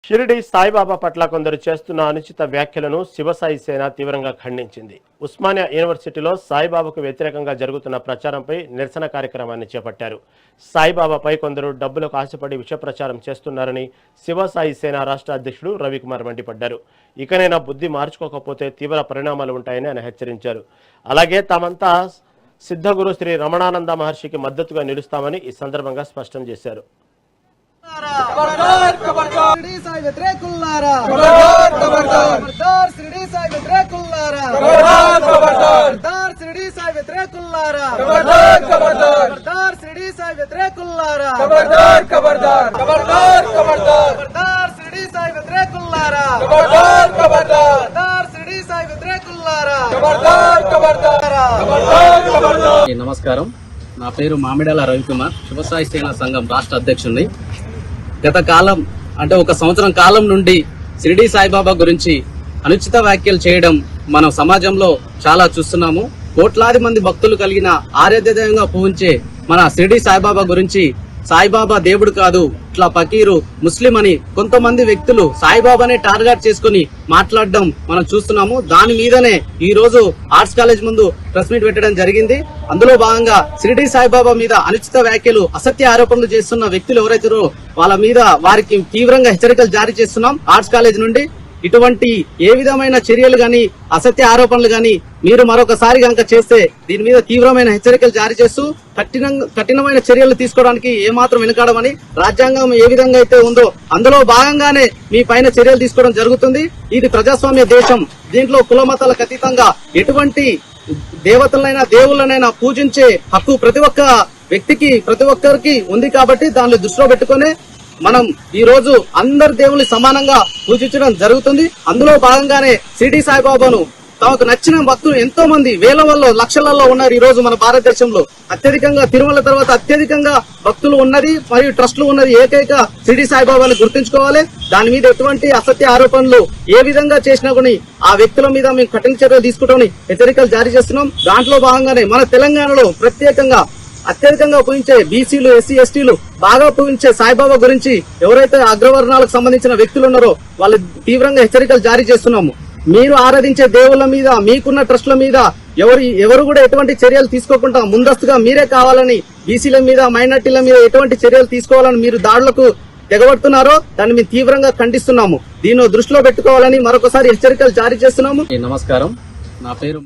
షిరిడి సాయిబాబా పట్ల కొందరు చేస్తున్న అనుచిత వ్యాఖ్యలను శివసాయి సేన తీవ్రంగా ఖండించింది. ఉస్మానియా యూనివర్సిటీలో సాయిబాబాకు వ్యతిరేకంగా జరుగుతున్న ప్రచారంపై నిరసన కార్యక్రమాన్ని చేపట్టారు. సాయిబాబాపై కొందరు డబ్బులకు ఆశపడి విష ప్రచారం చేస్తున్నారని శివసాయి సేన రాష్ట్ర అధ్యక్షుడు రవికుమార్ మండిపడ్డారు. ఇకనైనా బుద్ధి మార్చుకోకపోతే తీవ్ర పరిణామాలు ఉంటాయని ఆయన హెచ్చరించారు. అలాగే తామంతా సిద్ధగురు శ్రీ రమణానంద మహర్షికి మద్దతుగా నిలుస్తామని ఈ సందర్భంగా స్పష్టం చేశారు. शिरडी साई व्यतिरेकुल्लारा शिरडी साई व्यतिरेकुल्लारा शिरडी साई व्यतिरेकुल्लारा शिरडी साई व्यतिरेकुल्लारा शिरडी साई व्यतिरेकुल्लारा शिरडी साई व्यतिरेकुल्लारा। నమస్కారం, నా పేరు మామిడాల రవికుమార్, శివసాయి సేన సంఘం రాష్ట్ర అధ్యక్షుడిని. గత కాలం అంటే ఒక సంవత్సరం కాలం నుండి షిరిడి సాయిబాబా గురించి అనుచిత వ్యాఖ్యలు చేయడం మనం సమాజంలో చాలా చూస్తున్నాము. కోట్లాది మంది భక్తులు కలిగిన ఆరాధ్యదైవంగా పూజించే మన షిరిడి సాయిబాబా గురించి సాయిబాబా దేవుడు కాదు, ఇట్లా ఫకీరు, ముస్లిం అని కొంతమంది వ్యక్తులు సాయిబాబానే టార్గెట్ చేసుకుని మాట్లాడడం మనం చూస్తున్నాము. దాని మీదనే ఈ రోజు ఆర్ట్స్ కాలేజ్ ముందు ప్రెస్ మీట్ పెట్టడం జరిగింది. అందులో భాగంగా షిరిడి సాయిబాబా మీద అనుచిత వ్యాఖ్యలు, అసత్య ఆరోపణలు చేస్తున్న వ్యక్తులు ఎవరైతారో వాళ్ళ మీద వారికి తీవ్రంగా హెచ్చరికలు జారీ చేస్తున్నాం. ఆర్ట్స్ కాలేజ్ నుండి ఇటువంటి ఏ విధమైన చర్యలు గాని, అసత్య ఆరోపణలు గాని మీరు మరొకసారి గనక చేస్తే దీని మీద తీవ్రమైన హెచ్చరికలు జారీ చేస్తూ కఠినమైన చర్యలు తీసుకోవడానికి ఏమాత్రం వెనుకాడమని, రాజ్యాంగం ఏ విధంగా అయితే ఉందో అందులో భాగంగానే మీ పైన చర్యలు తీసుకోవడం జరుగుతుంది. ఇది ప్రజాస్వామ్య దేశం. దీంట్లో కుల మతాలకు అతీతంగా ఎటువంటి దేవతలైనా దేవుళ్ళనైనా పూజించే హక్కు ప్రతి ఒక్క వ్యక్తికి, ప్రతి ఒక్కరికి ఉంది. కాబట్టి దాన్ని దృష్టిలో పెట్టుకునే మనం ఈ రోజు అందరు దేవుని సమానంగా పూజించడం జరుగుతుంది. అందులో భాగంగానే షిరిడి సాయిబాబాను తమకు నచ్చిన భక్తులు ఎంతో మంది వేల వల్ల లక్షలలో ఉన్నారు. ఈ రోజు మన భారతదేశంలో అత్యధికంగా తిరుమల తర్వాత అత్యధికంగా భక్తులు ఉన్నది మరియు ట్రస్టులు ఉన్నది ఏకైక షిరిడి సాయిబాబాను గుర్తుంచుకోవాలి. దాని మీద ఎటువంటి అసత్య ఆరోపణలు ఏ విధంగా చేసినా కూడా ఆ వ్యక్తుల మీద మేము కఠిన చర్యలు తీసుకుంటామని హెచ్చరికలు జారీ చేస్తున్నాం. దాంట్లో భాగంగానే మన తెలంగాణలో ప్రత్యేకంగా అత్యధికంగా పూజించే బీసీలు, ఎస్సీ, ఎస్టీలు బాగా పూజించే సాయిబాబా గురించి ఎవరైతే అగ్రవర్ణాలకు సంబంధించిన వ్యక్తులు ఉన్నారో వాళ్ళు తీవ్రంగా హెచ్చరికలు జారీ చేస్తున్నాము. మీరు ఆరాధించే దేవుళ్ళ మీద, మీకున్న ట్రస్టుల మీద ఎవరు కూడా ఎటువంటి చర్యలు తీసుకోకుండా ముందస్తుగా మీరే కావాలని బీసీల మీద, మైనార్టీల మీద ఎటువంటి చర్యలు తీసుకోవాలని మీరు దాడులకు తెగబడుతున్నారో దాన్ని మేము తీవ్రంగా ఖండిస్తున్నాము. దీన్ని దృష్టిలో పెట్టుకోవాలని మరొకసారి హెచ్చరికలు జారీ చేస్తున్నాము. నమస్కారం, నా పేరు